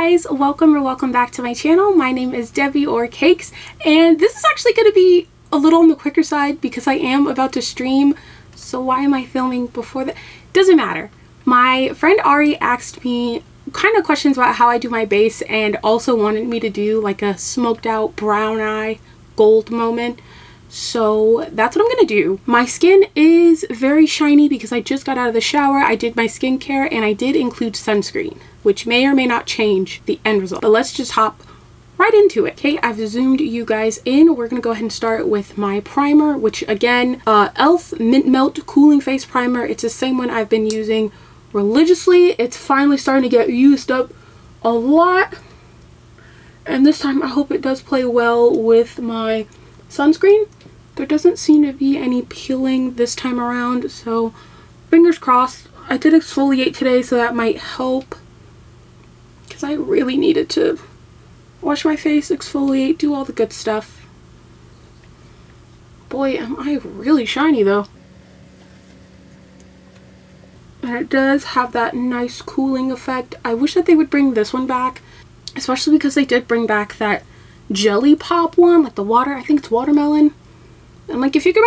guys, welcome back to my channel. My name is Debbie or Cakes, and this is actually going to be a little on the quicker side because I am about to stream. So why am I filming before that? Doesn't matter. My friend Ari asked me kind of questions about how I do my base and also wanted me to do like a smoked out brown eye gold moment. So that's what I'm gonna do. My skin is very shiny because I just got out of the shower. I did my skincare and I did include sunscreen, which may or may not change the end result. But let's just hop right into it. Okay, I've zoomed you guys in. We're gonna go ahead and start with my primer, which again, e.l.f. Mint Melt Cooling Face Primer. It's the same one I've been using religiously. It's finally starting to get used up a lot. And this time I hope it does play well with my sunscreen. There doesn't seem to be any peeling this time around, so fingers crossed. I did exfoliate today, so that might help because I really needed to wash my face, exfoliate, do all the good stuff. Boy, am I really shiny though. And it does have that nice cooling effect. I wish that they would bring this one back, especially because they did bring back that jelly pop one, like the water, I think it's watermelon. And like, if you can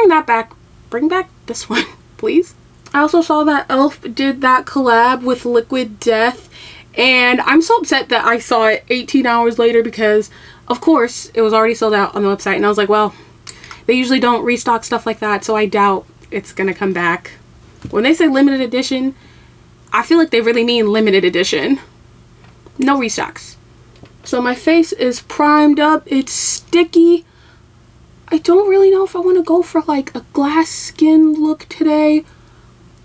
bring back this one, please. I also saw that e.l.f. did that collab with Liquid Death, and I'm so upset that I saw it 18 hours later because, of course, it was already sold out on the website, and I was like, well, they usually don't restock stuff like that, so I doubt it's gonna come back. When they say limited edition, I feel like they really mean limited edition. No restocks. So my face is primed up, it's sticky. I don't really know if I want to go for like a glass skin look today,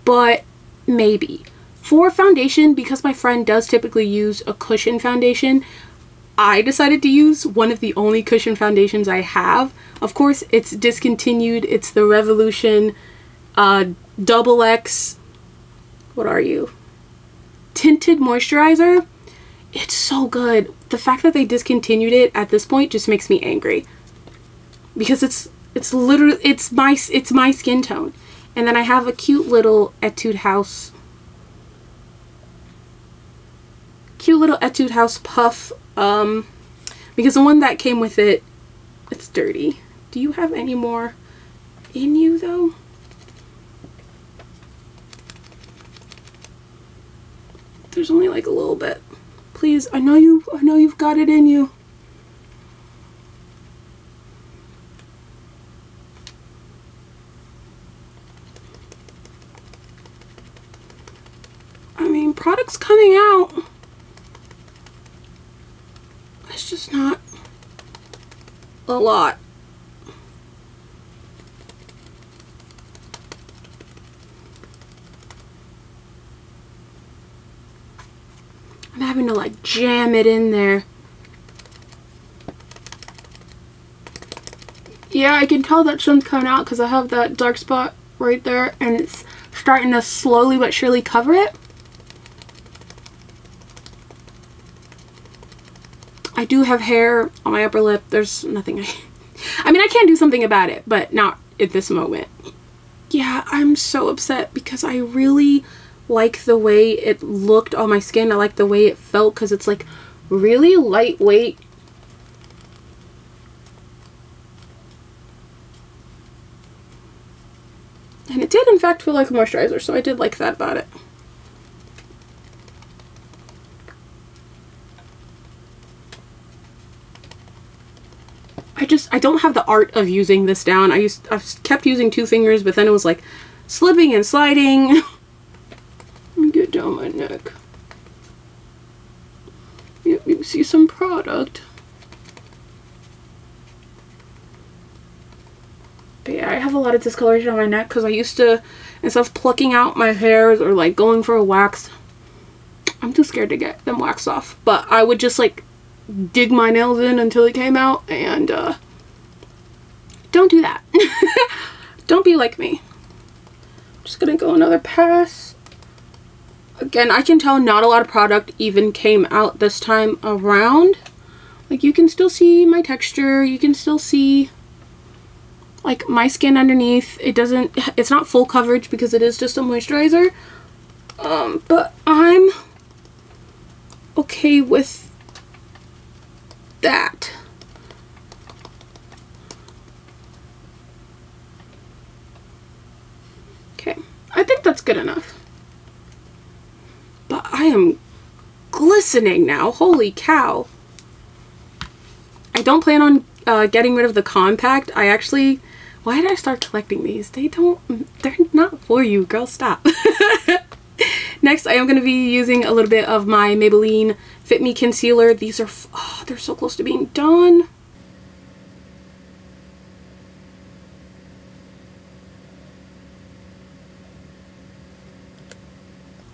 but maybe. For foundation, because my friend does typically use a cushion foundation, I decided to use one of the only cushion foundations I have. Of course, it's discontinued. It's the Revolution Double X, what are you? Tinted Moisturizer. It's so good. The fact that they discontinued it at this point just makes me angry. Because it's literally, it's my skin tone. And then I have a cute little Etude House puff, because the one that came with it, it's dirty. Do you have any more in you though? There's only like a little bit. Please, I know you've got it in you. I mean, products coming out. It's just not a lot. I'm having to like jam it in there. Yeah, I can tell that sun's coming out because I have that dark spot right there and it's starting to slowly but surely cover it. I do have hair on my upper lip. There's nothing I mean, I can do something about it, but not at this moment. Yeah, I'm so upset because I really like the way it looked on my skin. I like the way it felt because it's like really lightweight. And it did in fact feel like a moisturizer, so I did like that about it. I don't have the art of using this down. I've kept using 2 fingers, but then it was like slipping and sliding. Let me get down my neck. Yep, you can see some product. But yeah, I have a lot of discoloration on my neck because I used to, instead of plucking out my hairs or like going for a wax, I'm too scared to get them waxed off. But I would just like dig my nails in until it came out, and don't do that. Don't be like me. Just gonna go another pass. Again, I can tell not a lot of product even came out this time around. Like, you can still see my texture, you can still see like my skin underneath. It's not full coverage because it is just a moisturizer, but I'm okay with that. Okay, I think that's good enough. But I am glistening now. Holy cow. I don't plan on getting rid of the compact. I actually... Why did I start collecting these? They're not for you, girl. Stop. Next, I am going to be using a little bit of my Maybelline Fit Me Concealer. These are... Oh, they're so close to being done.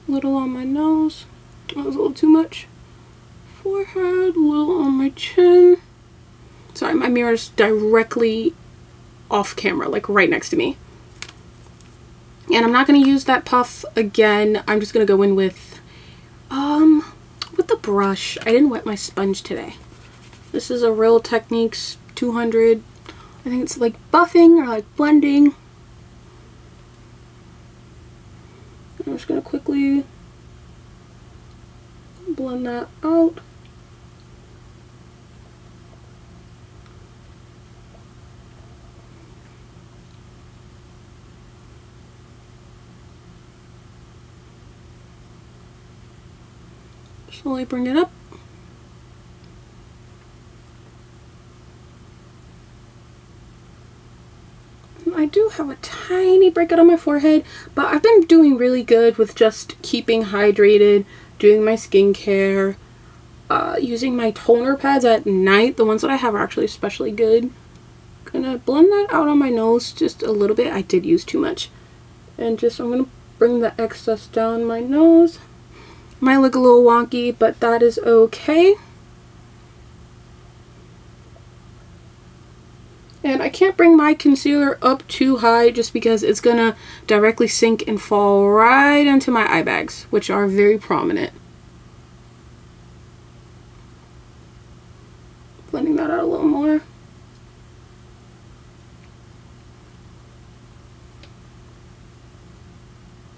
Little on my nose. That was a little too much. Forehead, a little on my chin. Sorry, my mirror's directly off camera, like right next to me. And I'm not going to use that puff again. I'm just going to go in with the brush. I didn't wet my sponge today. This is a Real Techniques 200. I think it's like buffing or like blending. I'm just going to quickly blend that out. Slowly bring it up. I do have a tiny breakout on my forehead, but I've been doing really good with just keeping hydrated, doing my skincare, using my toner pads at night. The ones that I have are actually especially good. Gonna blend that out on my nose just a little bit. I did use too much. And just, I'm gonna bring the excess down my nose. Might look a little wonky, but that is okay. And I can't bring my concealer up too high just because it's gonna directly sink and fall right into my eye bags, which are very prominent. Blending that out a little more.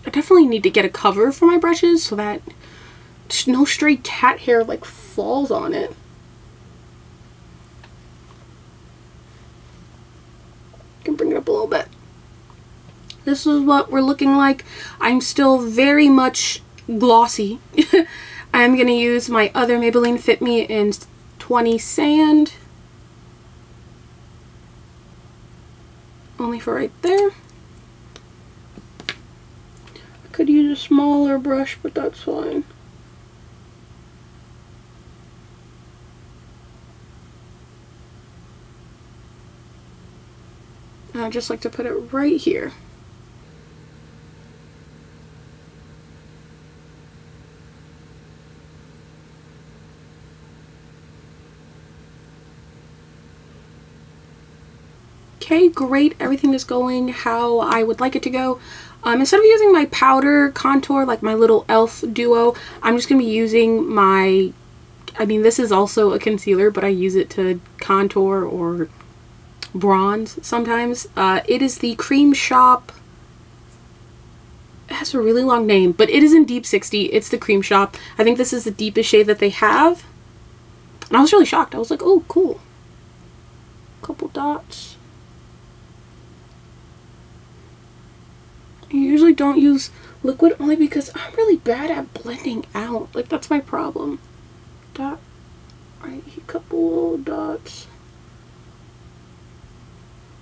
I definitely need to get a cover for my brushes so that no stray cat hair like falls on it. Can bring it up a little bit. This is what we're looking like. I'm still very much glossy. I'm gonna use my other Maybelline Fit Me in 20 Sand. Only for right there. I could use a smaller brush, but that's fine. And I just like to put it right here. Okay, great. Everything is going how I would like it to go. Instead of using my powder contour, like my little e.l.f. duo, I'm just going to be using my, I mean, this is also a concealer, but I use it to contour or bronze sometimes. It is the Cream Shop. It has a really long name, but it is in Deep 60. It's the Cream Shop. I think this is the deepest shade that they have. And I was really shocked. I was like, oh, cool. Couple dots. I usually don't use liquid only because I'm really bad at blending out. Like, that's my problem. Dot. Right, a couple little dots.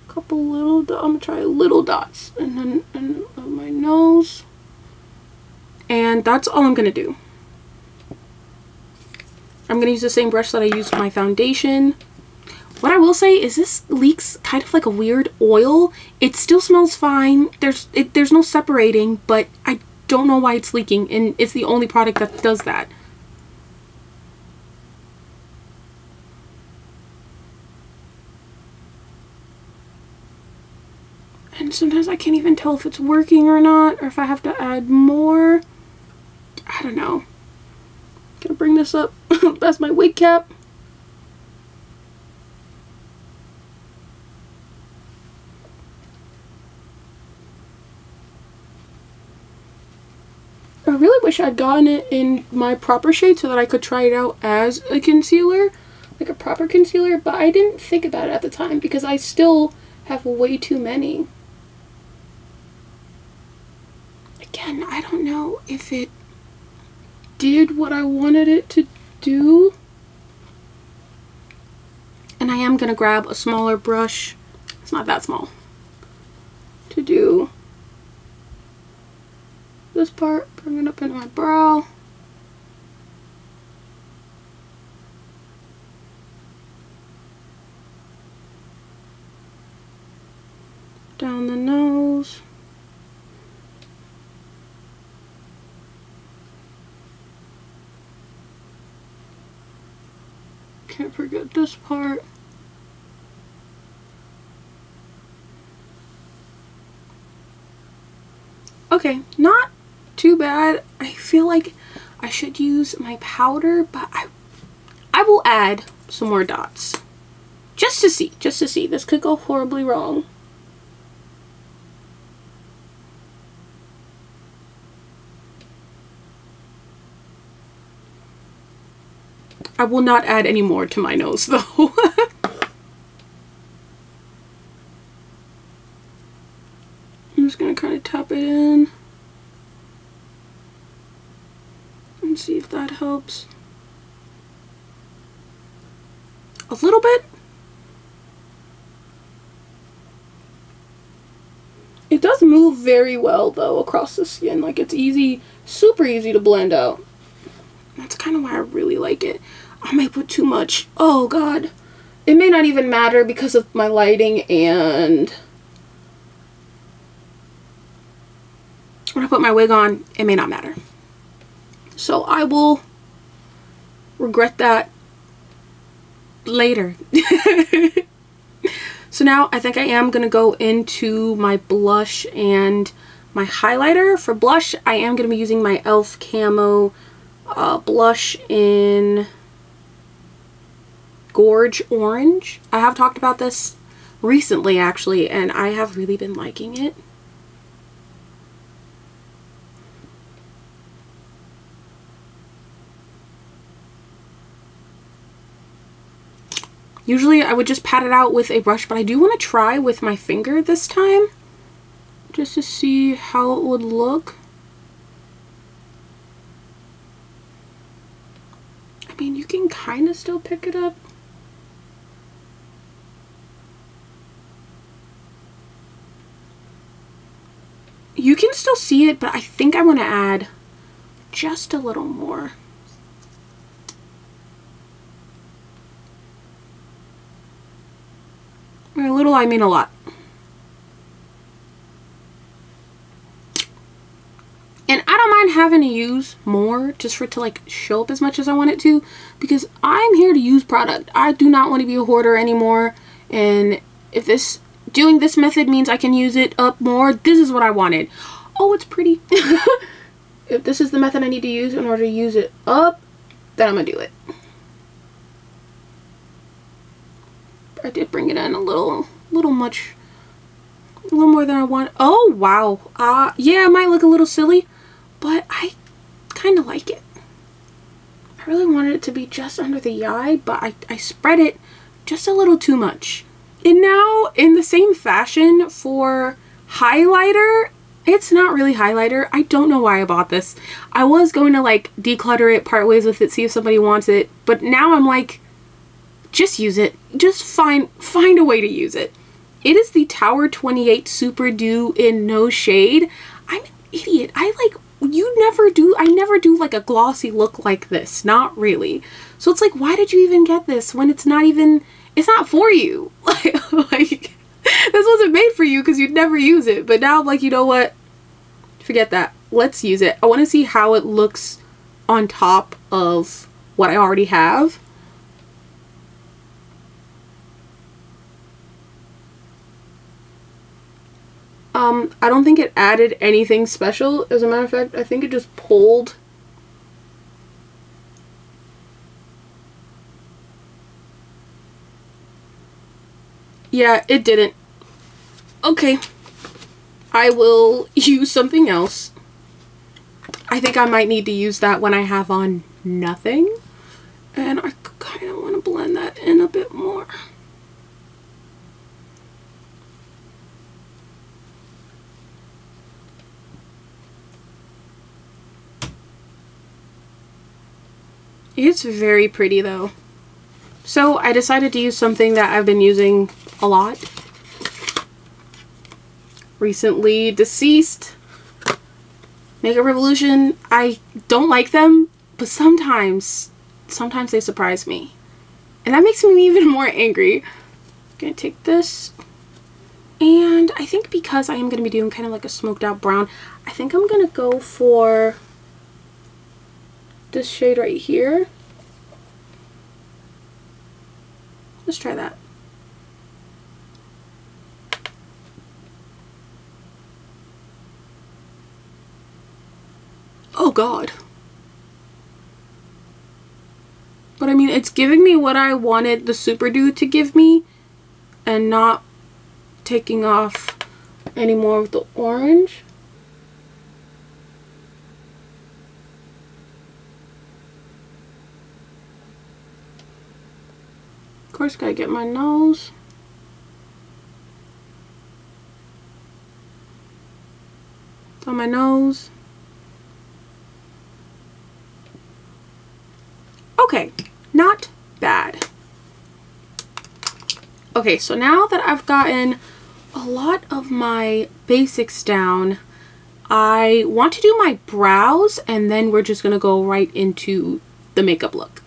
Couple little dots. I'm gonna try little dots. And then on my nose. And that's all I'm gonna do. I'm gonna use the same brush that I used for my foundation. What I will say is this leaks kind of like a weird oil. It still smells fine. There's no separating, but I don't know why it's leaking, and it's the only product that does that. And sometimes I can't even tell if it's working or not, or if I have to add more. I don't know. Gonna bring this up past my wig cap. I really wish I'd gotten it in my proper shade so that I could try it out as a concealer, like a proper concealer, but I didn't think about it at the time because I still have way too many. Again, I don't know if it did what I wanted it to do. And I am gonna grab a smaller brush, it's not that small, to do this part, bring it up into my brow. Down the nose. Can't forget this part. Okay, not too bad. I feel like I should use my powder, but I will add some more dots. Just to see. This could go horribly wrong. I will not add any more to my nose though. I'm just gonna kind of tap it in and see if that helps. A little bit. It does move very well though across the skin. Like it's easy, super easy to blend out. That's kind of why I really like it. I may put too much. Oh god. It may not even matter because of my lighting, and when I put my wig on, it may not matter. So I will regret that later. So now I think I am going to go into my blush and my highlighter. For blush, I am going to be using my e.l.f. Camo blush in Gorge Orange. I have talked about this recently actually, and I have really been liking it. Usually I would just pat it out with a brush, but I do want to try with my finger this time just to see how it would look. I mean, you can kind of still pick it up. You can still see it, but I think I want to add just a little more. By a little, I mean a lot. And I don't mind having to use more just for it to like show up as much as I want it to, because I'm here to use product. I do not want to be a hoarder anymore. And if doing this method means I can use it up more, this is what I wanted. Oh, it's pretty. If this is the method I need to use in order to use it up, then I'm gonna do it. I did bring it in a little much, a little more than I want. Oh wow, yeah, it might look a little silly, but I kind of like it. I really wanted it to be just under the eye, but I spread it just a little too much. And now, in the same fashion for highlighter, it's not really highlighter. I don't know why I bought this. I was going to like declutter it, part ways with it, see if somebody wants it, but now I'm like, just use it. Just find a way to use it. It is the Tower 28 Super Dew in No Shade. I'm an idiot. I never do like a glossy look like this. Not really. So it's like, why did you even get this when it's not for you? Like this wasn't made for you because you'd never use it. But now I'm like, you know what? Forget that. Let's use it. I want to see how it looks on top of what I already have. I don't think it added anything special. As a matter of fact, I think it just pulled. Yeah, it didn't. Okay. I will use something else. I think I might need to use that when I have on nothing. And I kind of want to blend that in a bit more. It's very pretty though. So I decided to use something that I've been using a lot. Recently deceased Makeup Revolution. I don't like them, but sometimes they surprise me. And that makes me even more angry. I'm gonna take this. And I think because I am gonna be doing kind of like a smoked out brown, I think I'm gonna go for this shade right here. Let's try that. Oh god. But I mean, it's giving me what I wanted the Super Dude to give me and not taking off any more of the orange. Of course, gotta get my nose. It's on my nose. Okay, not bad. Okay, so now that I've gotten a lot of my basics down, I want to do my brows and then we're just gonna go right into the makeup look.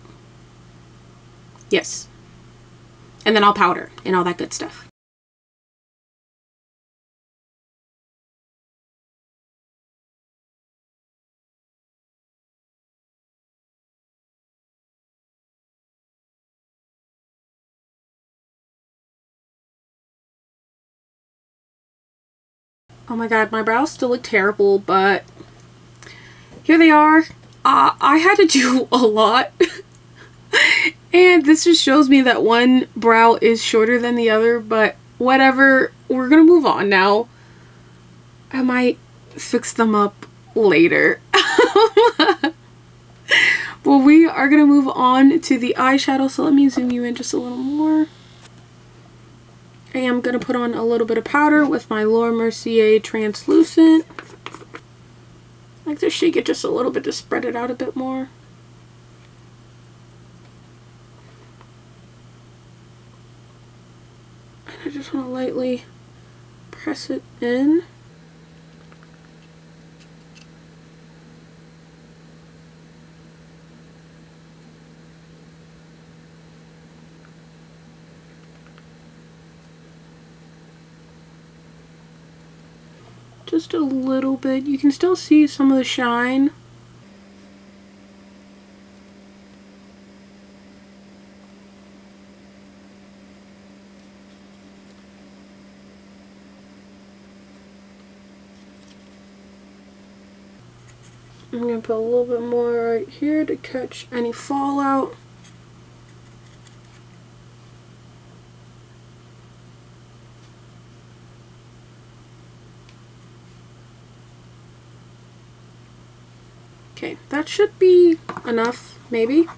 Yes. And then I'll powder and all that good stuff. Oh my god, my brows still look terrible, but here they are. I had to do a lot. And this just shows me that one brow is shorter than the other, but whatever, we're gonna move on now. I might fix them up later. Well, we are gonna move on to the eyeshadow, so let me zoom you in just a little more. I am gonna put on a little bit of powder with my Laura Mercier translucent. I like to shake it just a little bit to spread it out a bit more. I just want to lightly press it in. Just a little bit. You can still see some of the shine. I'm going to put a little bit more right here to catch any fallout. Okay, that should be enough, maybe.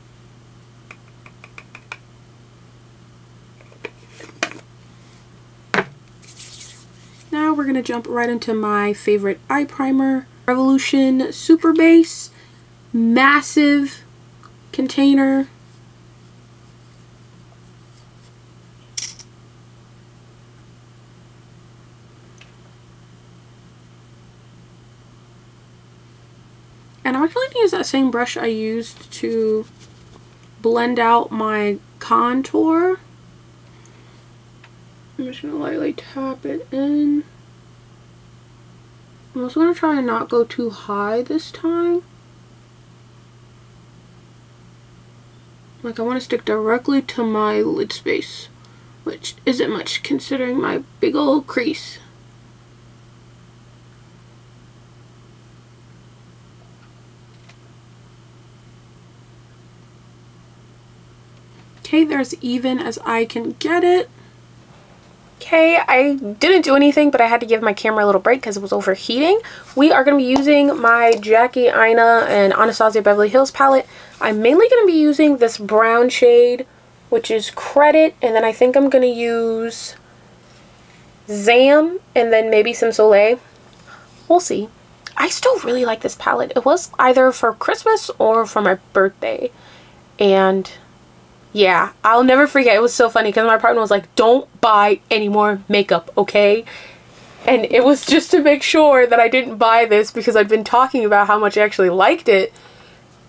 Now we're going to jump right into my favorite eye primer. Revolution Super Base, massive container. And I'm actually going to use that same brush I used to blend out my contour. I'm just going to lightly tap it in. I'm also going to try and not go too high this time. Like, I want to stick directly to my lid space, which isn't much considering my big old crease. Okay, they're as even as I can get it. Okay, I didn't do anything, but I had to give my camera a little break because it was overheating. We are going to be using my Jackie Aina and Anastasia Beverly Hills palette. I'm mainly going to be using this brown shade which is Credit, and then I think I'm going to use Zam, and then maybe some Soleil. We'll see. I still really like this palette. It was either for Christmas or for my birthday. And yeah, I'll never forget. It was so funny because my partner was like, don't buy any more makeup, okay? And it was just to make sure that I didn't buy this because I'd been talking about how much I actually liked it.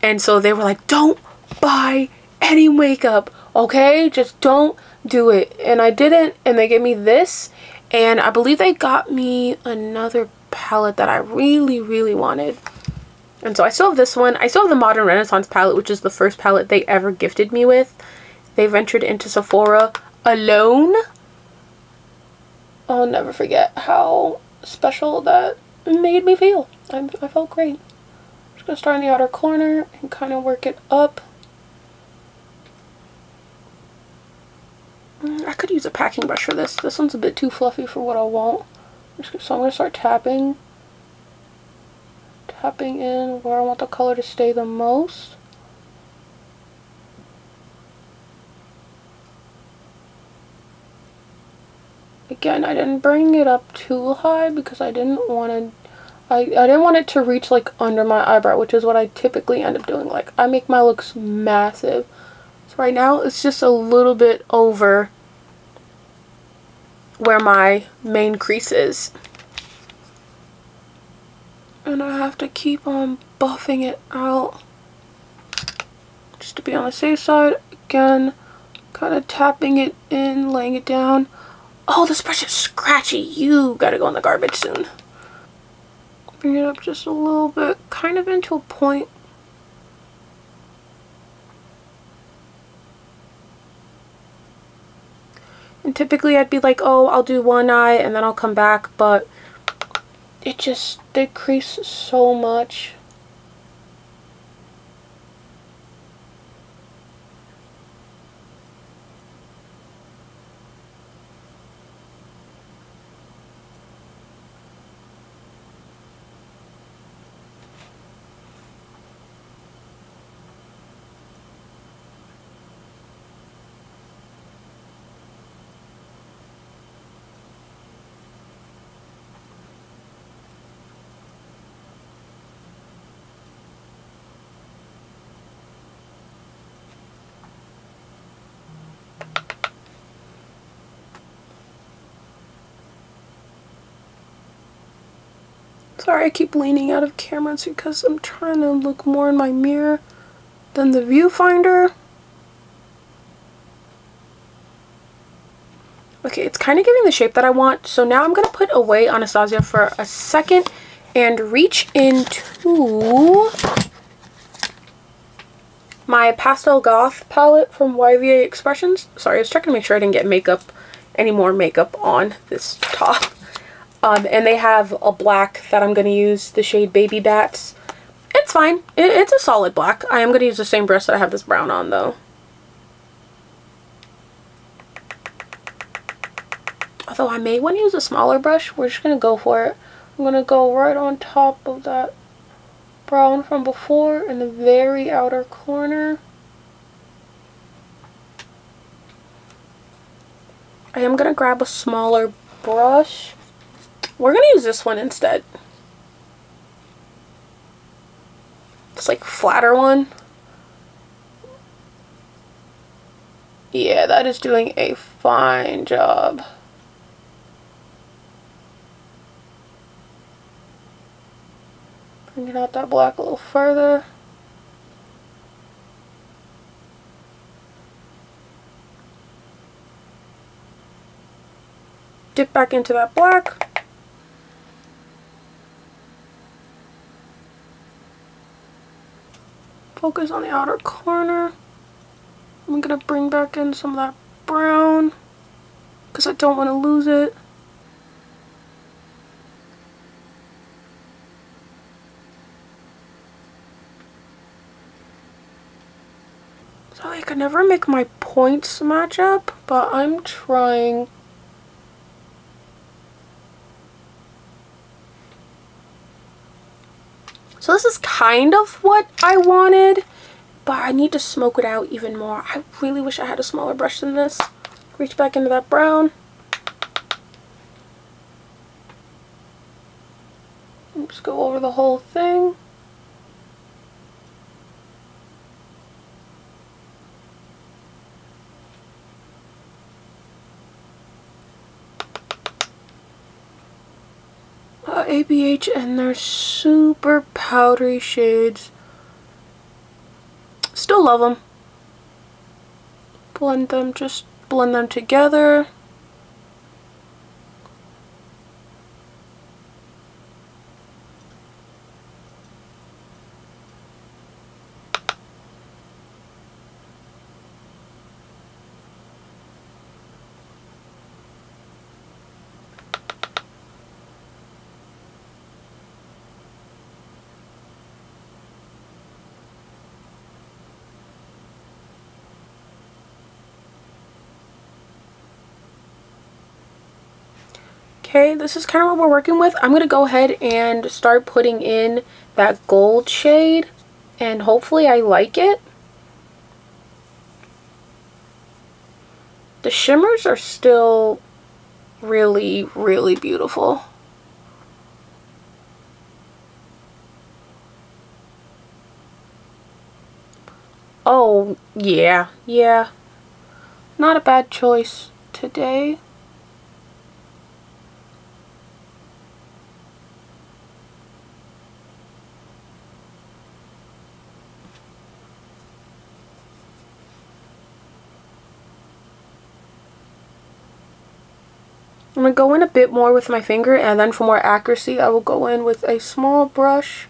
And so they were like, don't buy any makeup, okay? Just don't do it. And I didn't, and they gave me this. And I believe they got me another palette that I really wanted. And so I still have this one. I still have the Modern Renaissance palette, which is the first palette they ever gifted me with. They ventured into Sephora alone. I'll never forget how special that made me feel. I felt great. I'm just going to start in the outer corner and kind of work it up. I could use a packing brush for this. This one's a bit too fluffy for what I want. So I'm going to start tapping in where I want the color to stay the most. Again, I didn't bring it up too high because I didn't want it to reach like under my eyebrow, which is what I typically end up doing. Like, I make my looks massive. So right now it's just a little bit over where my main crease is. And I have to keep on buffing it out just to be on the safe side. Again, kind of tapping it in, laying it down. Oh, this brush is scratchy. You gotta go in the garbage soon. Bring it up just a little bit, kind of into a point. And typically I'd be like, oh, I'll do one eye and then I'll come back, but it just decreased so much. Sorry, I keep leaning out of camera. It's because I'm trying to look more in my mirror than the viewfinder. Okay, it's kind of giving the shape that I want. So now I'm going to put away Anastasia for a second and reach into my Pastel Goth palette from YVA Expressions. Sorry, I was checking to make sure I didn't get any more makeup on this top. And they have a black that I'm going to use, the shade Baby Bats. It's fine. It's a solid black. I am going to use the same brush that I have this brown on, though. Although I may want to use a smaller brush. We're just going to go for it. I'm going to go right on top of that brown from before in the very outer corner. I am going to grab a smaller brush. We're going to use this one instead. It's like flatter one. Yeah, that is doing a fine job. Bringing out that black a little further. Dip back into that black. Focus on the outer corner. I'm going to bring back in some of that brown because I don't want to lose it. So I can never make my points match up, but I'm trying. So this is kind of what I wanted, but I need to smoke it out even more. I really wish I had a smaller brush than this. Reach back into that brown. And just go over the whole thing. ABH, and they're super powdery shades. Still love them. Blend them, just blend them together. Okay, this is kind of what we're working with. I'm going to go ahead and start putting in that gold shade, and hopefully I like it. The shimmers are still really, really beautiful. Oh, yeah. Not a bad choice today. I'm going to go in a bit more with my finger, and then for more accuracy I will go in with a small brush.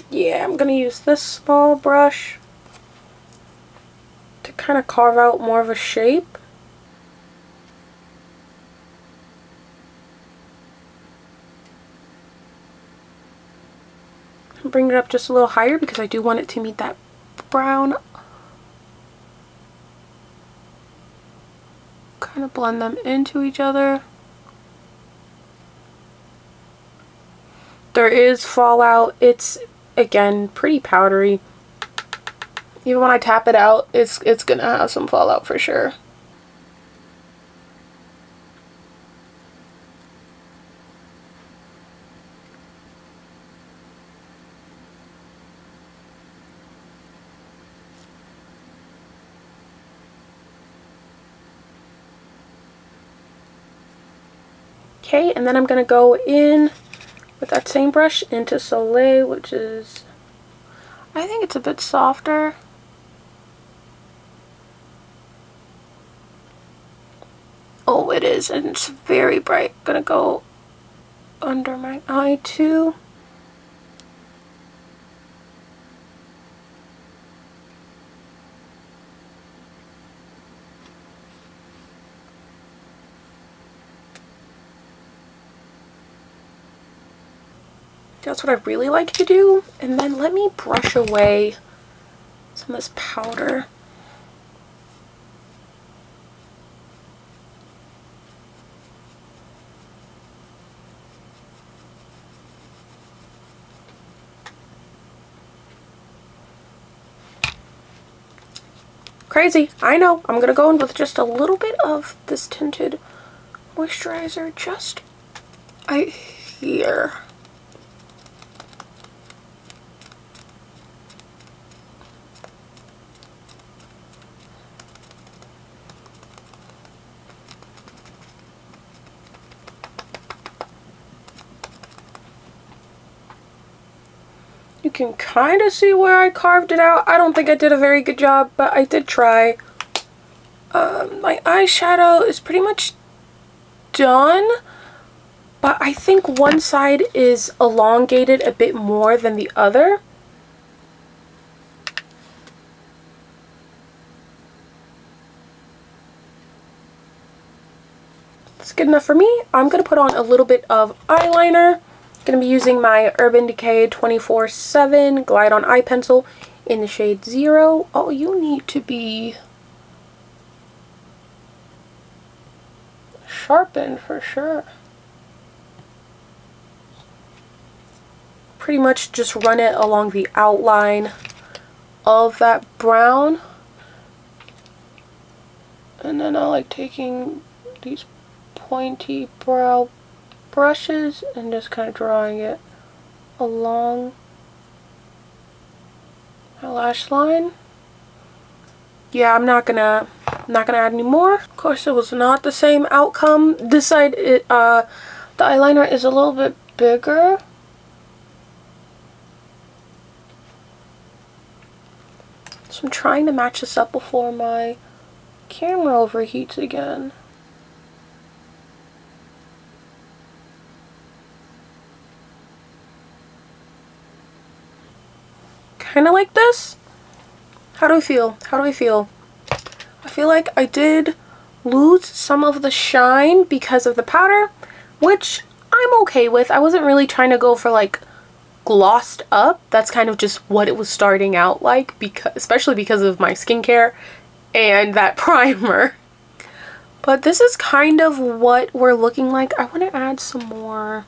Yeah, I'm going to use this small brush to kind of carve out more of a shape. Bring it up just a little higher because I do want it to meet that brown. Kind of blend them into each other. There is fallout. It's, again, pretty powdery. Even when I tap it out, it's gonna have some fallout for sure. Okay, and then I'm going to go in with that same brush into Soleil, which is, I think it's a bit softer. Oh, it is, and it's very bright. I'm going to go under my eye too. That's what I really like to do. And then let me brush away some of this powder. Crazy, I know. I'm gonna go in with just a little bit of this tinted moisturizer just right here. You can kind of see where I carved it out. I don't think I did a very good job, but I did try. My eyeshadow is pretty much done, but I think one side is elongated a bit more than the other. It's good enough for me. I'm going to put on a little bit of eyeliner. Going to be using my Urban Decay 24/7 Glide On Eye Pencil in the shade 0. Oh, you need to be sharpened for sure. Pretty much just run it along the outline of that brown. And then I like taking these pointy brow brushes and just kind of drawing it along my lash line. Yeah, I'm not gonna add any more. Of course, it was not the same outcome. This side, the eyeliner is a little bit bigger. So I'm trying to match this up before my camera overheats again. Kind of like this. How do I feel? How do I feel? I feel like I did lose some of the shine because of the powder, which I'm okay with. I wasn't really trying to go for like glossed up. That's kind of just what it was starting out like, because especially because of my skincare and that primer. But this is kind of what we're looking like. I want to add some more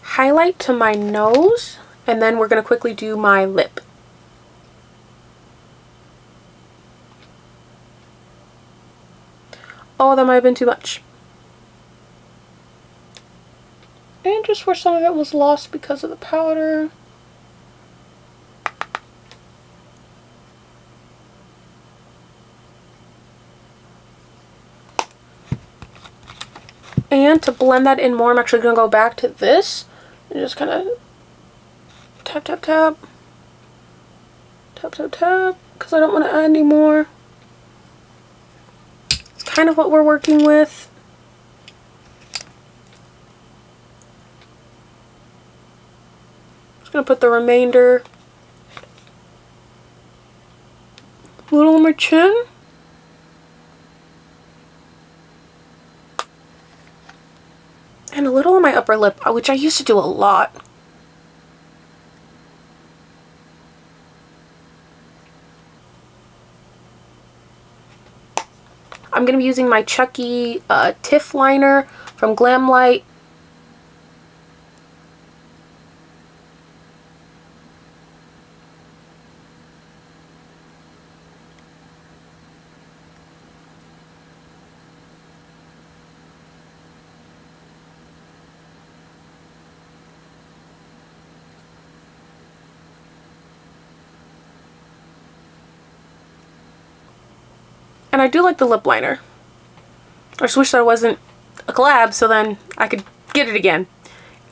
highlight to my nose, and then we're going to quickly do my lip. Oh, that might have been too much. And just where some of it was lost because of the powder. And to blend that in more, I'm actually going to go back to this and just kind of tap, tap, tap. Tap, tap, tap. Because I don't want to add any more. It's kind of what we're working with. Just going to put the remainder a little on my chin. And a little on my upper lip, which I used to do a lot. I'm going to be using my Chucky Tiff liner from Glamlight. And I do like the lip liner. I just wish that it wasn't a collab so then I could get it again.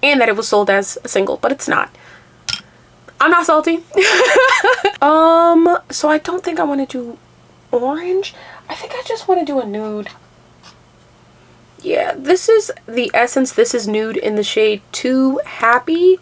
And that it was sold as a single, but it's not. I'm not salty. So I don't think I want to do orange. I think I just want to do a nude. Yeah, this is the Essence. This is nude in the shade Too Happy.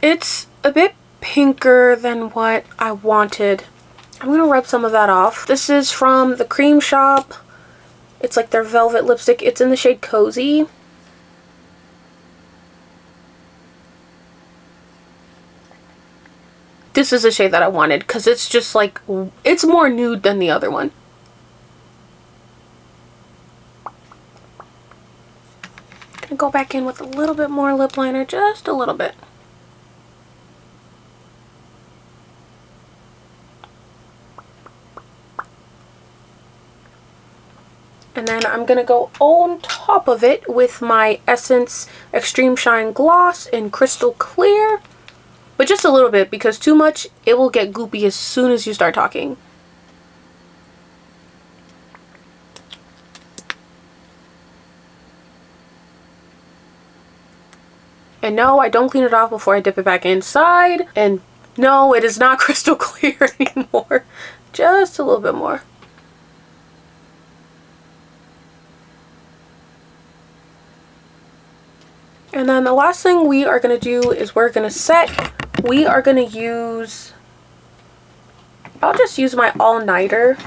It's a bit pinker than what I wanted. I'm going to rub some of that off. This is from the Cream Shop. It's like their velvet lipstick. It's in the shade Cozy. This is the shade that I wanted because it's just like, it's more nude than the other one. Gonna go back in with a little bit more lip liner, just a little bit. And then I'm going to go on top of it with my Essence Extreme Shine Gloss in Crystal Clear. But just a little bit, because too much, it will get goopy as soon as you start talking. And no, I don't clean it off before I dip it back inside. And no, it is not crystal clear anymore. Just a little bit more. And then the last thing we are going to do is we're going to set. We are going to use, I'll just use my all-nighter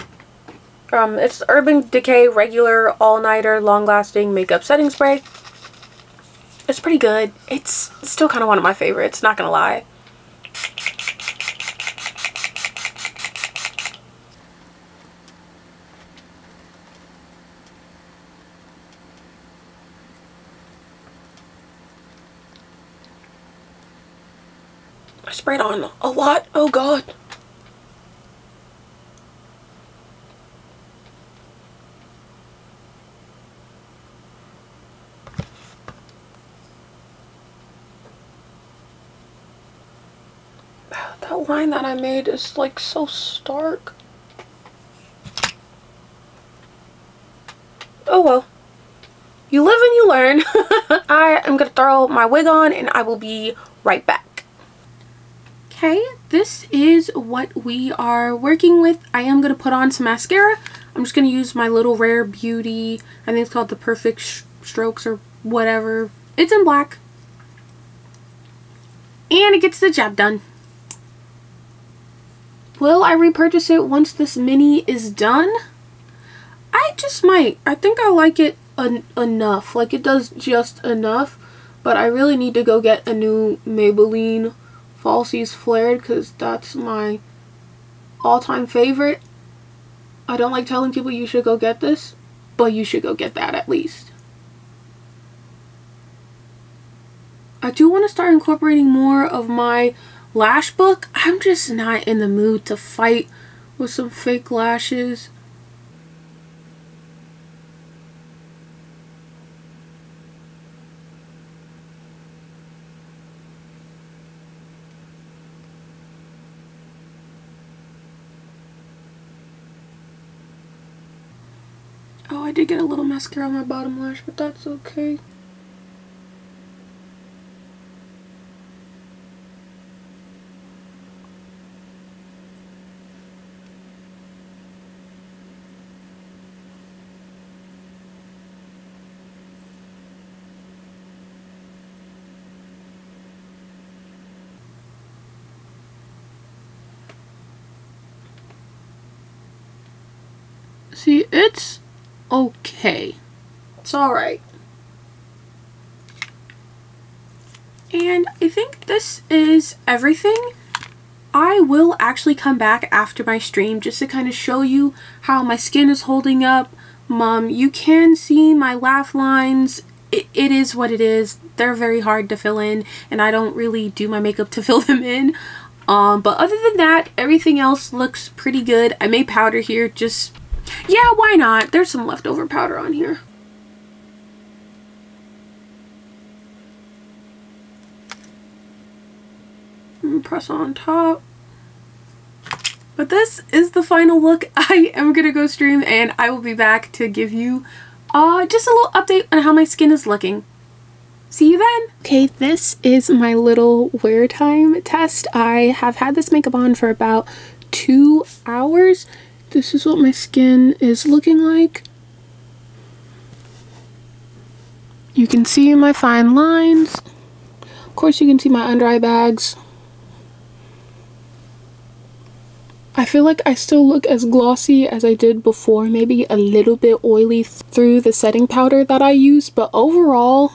It's Urban Decay Regular All-Nighter Long-Lasting Makeup Setting Spray. It's pretty good. It's still kind of one of my favorites, not gonna lie. I sprayed on a lot. Oh god. That line that I made is like so stark. Oh well. You live and you learn. I am gonna throw my wig on and I will be right back. Okay, this is what we are working with. I am gonna put on some mascara. I'm just gonna use my little Rare Beauty, I think it's called the Perfect Strokes or whatever. It's in black. And it gets the job done. Will I repurchase it once this mini is done? I just might. I think I like it enough. Like, it does just enough. But I really need to go get a new Maybelline Falsies Flared because that's my all-time favorite. I don't like telling people you should go get this, but you should go get that at least. I do want to start incorporating more of my lash book. I'm just not in the mood to fight with some fake lashes. Oh, I did get a little mascara on my bottom lash, but that's okay. See, it's okay. It's alright. And I think this is everything. I will actually come back after my stream just to kind of show you how my skin is holding up. You can see my laugh lines. It is what it is. They're very hard to fill in, and I don't really do my makeup to fill them in. But other than that, everything else looks pretty good. I made powder here just... yeah, why not? There's some leftover powder on here. Press on top. But this is the final look. I am gonna go stream and I will be back to give you just a little update on how my skin is looking. See you then! Okay, this is my little wear time test. I have had this makeup on for about 2 hours. This is what my skin is looking like. You can see my fine lines. Of course, you can see my under eye bags. I feel like I still look as glossy as I did before, maybe a little bit oily through the setting powder that I used, but overall,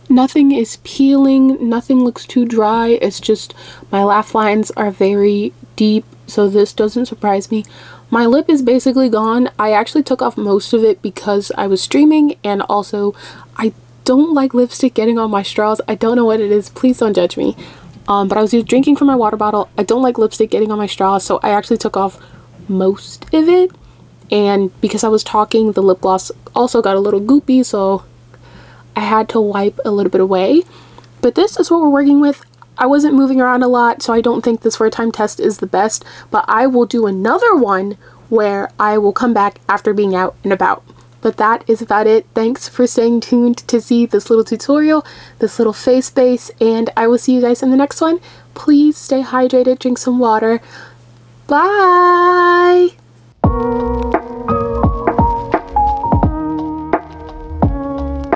nothing is peeling, nothing looks too dry. It's just my laugh lines are very deep, so this doesn't surprise me. My lip is basically gone. I actually took off most of it because I was streaming, and also I don't like lipstick getting on my straws. I don't know what it is, please don't judge me. But I was just drinking from my water bottle. I don't like lipstick getting on my straws, so I actually took off most of it. And because I was talking, the lip gloss also got a little goopy, so I had to wipe a little bit away. But this is what we're working with. I wasn't moving around a lot, so I don't think this wear time test is the best, but I will do another one where I will come back after being out and about. But that is about it. Thanks for staying tuned to see this little tutorial, this little face base, and I will see you guys in the next one. Please stay hydrated, drink some water. Bye!